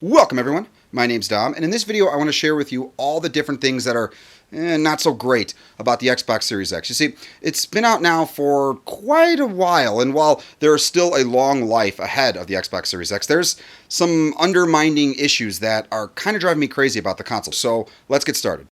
Welcome everyone, my name's Dom, and in this video I want to share with you all the different things that are not so great about the Xbox Series X. You see, it's been out now for quite a while, and while there is still a long life ahead of the Xbox Series X, there's some undermining issues that are kind of driving me crazy about the console. So let's get started.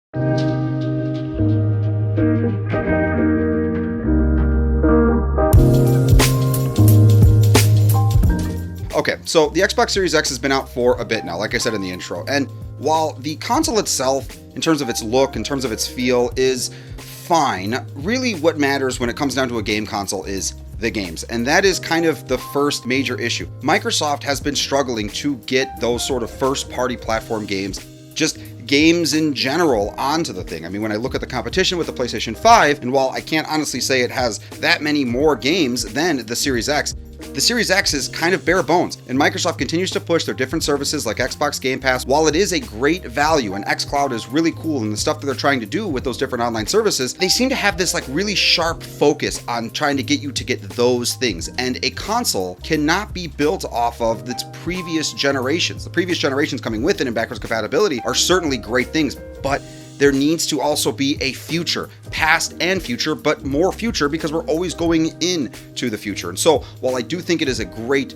Okay, so the Xbox Series X has been out for a bit now, like I said in the intro, and while the console itself, in terms of its look, in terms of its feel, is fine, really what matters when it comes down to a game console is the games, and that is kind of the first major issue. Microsoft has been struggling to get those sort of first-party platform games, just games in general, onto the thing. I mean, when I look at the competition with the PlayStation 5, and while I can't honestly say it has that many more games than the Series X, the Series X is kind of bare bones, and Microsoft continues to push their different services like Xbox Game Pass. While it is a great value and xCloud is really cool and the stuff that they're trying to do with those different online services, they seem to have this like really sharp focus on trying to get you to get those things. And a console cannot be built off of its previous generations. The previous generations coming with it and backwards compatibility are certainly great things, but there needs to also be a future, past and future, but more future because we're always going into the future. And so while I do think it is a great,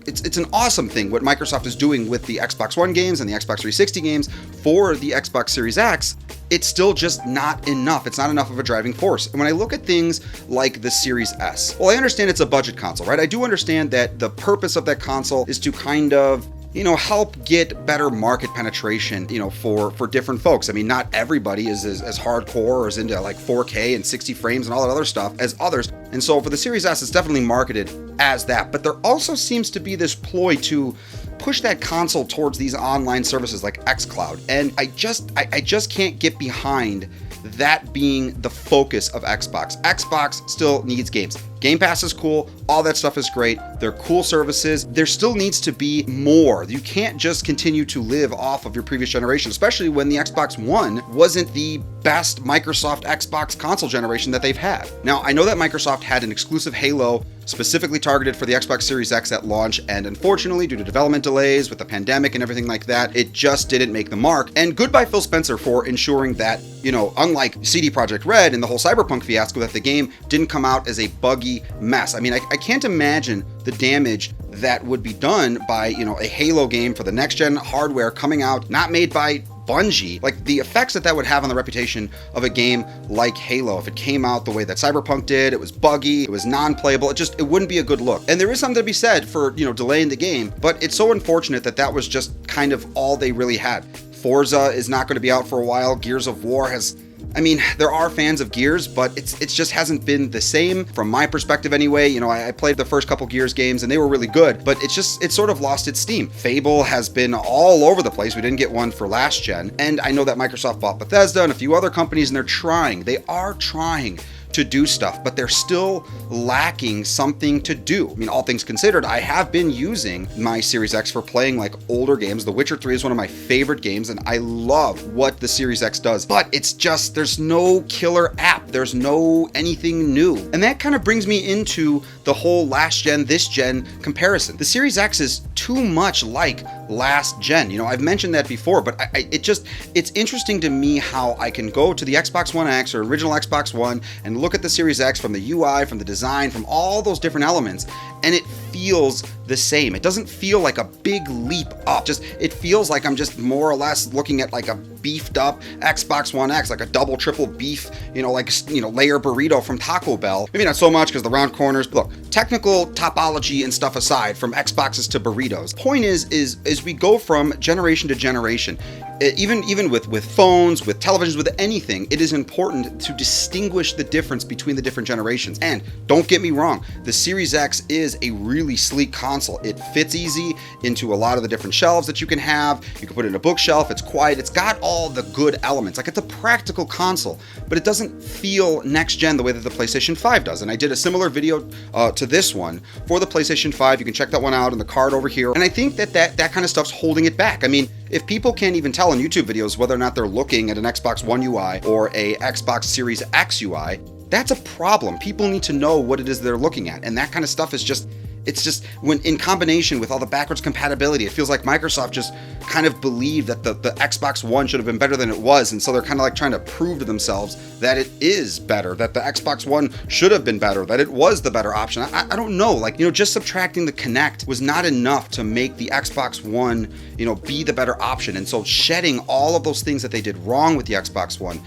it's an awesome thing what Microsoft is doing with the Xbox One games and the Xbox 360 games for the Xbox Series X, it's still just not enough. It's not enough of a driving force. And when I look at things like the Series S, well, I understand it's a budget console, right? I do understand that the purpose of that console is to kind of help get better market penetration, for different folks. I mean, not everybody is as hardcore or is into like 4K and 60 frames and all that other stuff as others. And so for the Series S, it's definitely marketed as that. But there also seems to be this ploy to push that console towards these online services like xCloud. And I just can't get behind that being the focus of Xbox. Xbox still needs games. Game Pass is cool, all that stuff is great, they're cool services. There still needs to be more. You can't just continue to live off of your previous generation, especially when the Xbox One wasn't the best Microsoft Xbox console generation that they've had. Now, I know that Microsoft had an exclusive Halo specifically targeted for the Xbox Series X at launch, and unfortunately, due to development delays with the pandemic and everything like that, it just didn't make the mark. And goodbye Phil Spencer for ensuring that, unlike CD Projekt Red and the whole Cyberpunk fiasco, that the game didn't come out as a buggy mess. I mean, I can't imagine the damage that would be done by, a Halo game for the next gen hardware coming out, not made by Bungie, like the effects that would have on the reputation of a game like Halo if it came out the way that Cyberpunk did. It was buggy, it was non-playable, it wouldn't be a good look. And there is something to be said for, delaying the game, but it's so unfortunate that was just kind of all they really had. Forza is not going to be out for a while. Gears of War there are fans of Gears, but it's just hasn't been the same from my perspective anyway. I played the first couple Gears games and they were really good, but it's sort of lost its steam. Fable has been all over the place. We didn't get one for last gen, and I know that Microsoft bought Bethesda and a few other companies, and they are trying to do stuff, but they're still lacking something to do. I mean, all things considered, I have been using my Series X for playing like older games. The Witcher 3 is one of my favorite games, and I love what the Series X does, but it's just, there's no killer app. There's no anything new. And that kind of brings me into the whole last gen, this gen comparison. The Series X is too much like last gen. I've mentioned that before, but it's interesting to me how I can go to the Xbox One X or original Xbox One and look at the Series X from the UI, from the design, from all those different elements, and it feels the same. It doesn't feel like a big leap up. It feels like I'm just more or less looking at like a beefed up Xbox One X, like a double, triple beef, layer burrito from Taco Bell. Maybe not so much because the round corners. Look, technical topology and stuff aside, from Xboxes to burritos. Point is we go from generation to generation. Even with phones, with televisions, with anything, it is important to distinguish the difference between the different generations. And don't get me wrong, the Series X is a really sleek console. It fits easy into a lot of the different shelves that you can have. You can put it in a bookshelf. It's quiet. It's got all the good elements. Like, it's a practical console, but it doesn't feel next gen the way that the PlayStation 5 does. And I did a similar video to this one for the PlayStation 5. You can check that one out in the card over here. And I think that kind of stuff's holding it back. I mean, if people can't even tell in YouTube videos whether or not they're looking at an Xbox One UI or a Xbox Series X UI, that's a problem. People need to know what it is they're looking at. And that kind of stuff is just, it's just, when in combination with all the backwards compatibility, it feels like Microsoft just kind of believed that the Xbox One should have been better than it was, and so they're kind of like trying to prove to themselves that it is better, that the Xbox One should have been better, that it was the better option. I don't know, like, just subtracting the Kinect was not enough to make the Xbox One, be the better option, and so shedding all of those things that they did wrong with the Xbox One,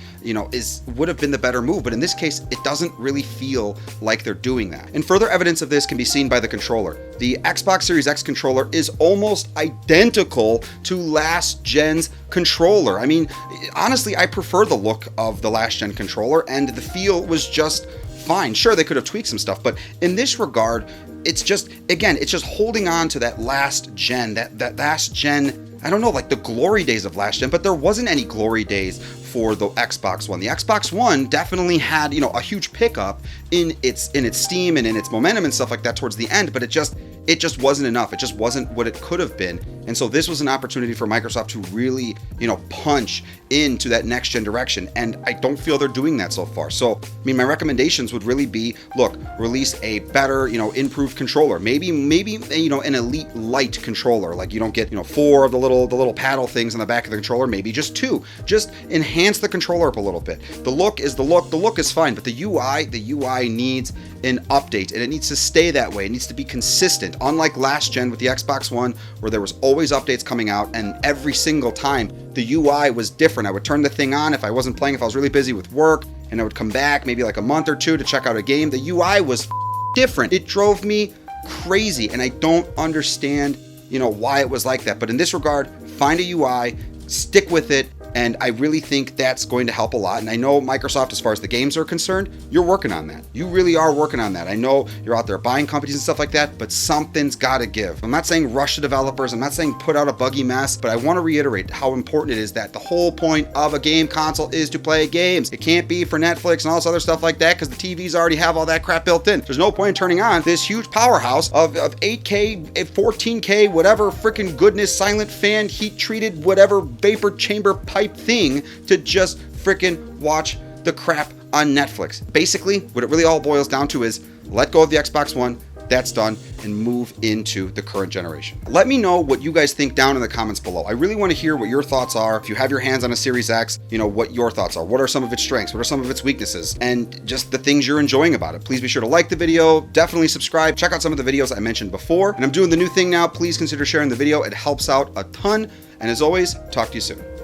would have been the better move. But in this case, it doesn't really feel like they're doing that. And further evidence of this can be seen by the controller. The Xbox Series X controller is almost identical to last gen's controller. I mean, honestly, I prefer the look of the last gen controller, and the feel was just fine. Sure, they could have tweaked some stuff, but in this regard, it's just holding on to that last gen, that last gen, I don't know, like the glory days of last gen, but there wasn't any glory days for the Xbox One. The Xbox One definitely had, a huge pickup in its steam and in its momentum and stuff like that towards the end, but it just wasn't enough. It just wasn't what it could have been. And so this was an opportunity for Microsoft to really, punch into that next gen direction. And I don't feel they're doing that so far. So, I mean, my recommendations would really be, look, release a better, improved controller. Maybe, an Elite Light controller. Like, you don't get, 4 of the little paddle things on the back of the controller, maybe just 2. Just enhance the controller up a little bit. The look is the look. The look is fine, but the UI needs an update, and it needs to stay that way. It needs to be consistent. Unlike last gen with the Xbox One, where there was always updates coming out, and every single time the UI was different. I would turn the thing on if I wasn't playing, if I was really busy with work, and I would come back maybe like a month or two to check out a game. The UI was different. It drove me crazy, and I don't understand, why it was like that. But in this regard, find a UI, stick with it, and I really think that's going to help a lot. And I know Microsoft, as far as the games are concerned, you're working on that. You really are working on that. I know you're out there buying companies and stuff like that, but something's got to give. I'm not saying rush the developers. I'm not saying put out a buggy mess, but I want to reiterate how important it is that the whole point of a game console is to play games. It can't be for Netflix and all this other stuff like that, because the TVs already have all that crap built in. There's no point in turning on this huge powerhouse of 8K, 14K, whatever freaking goodness, silent fan, heat treated, whatever vapor chamber pipe thing to just freaking watch the crap on Netflix. Basically, what it really all boils down to is let go of the Xbox One. That's done, and move into the current generation. Let me know what you guys think down in the comments below. I really want to hear what your thoughts are. If you have your hands on a Series X, what your thoughts are. What are some of its strengths? What are some of its weaknesses? And just the things you're enjoying about it. Please be sure to like the video, definitely subscribe, check out some of the videos I mentioned before. And I'm doing the new thing now. Please consider sharing the video. It helps out a ton. And as always, talk to you soon.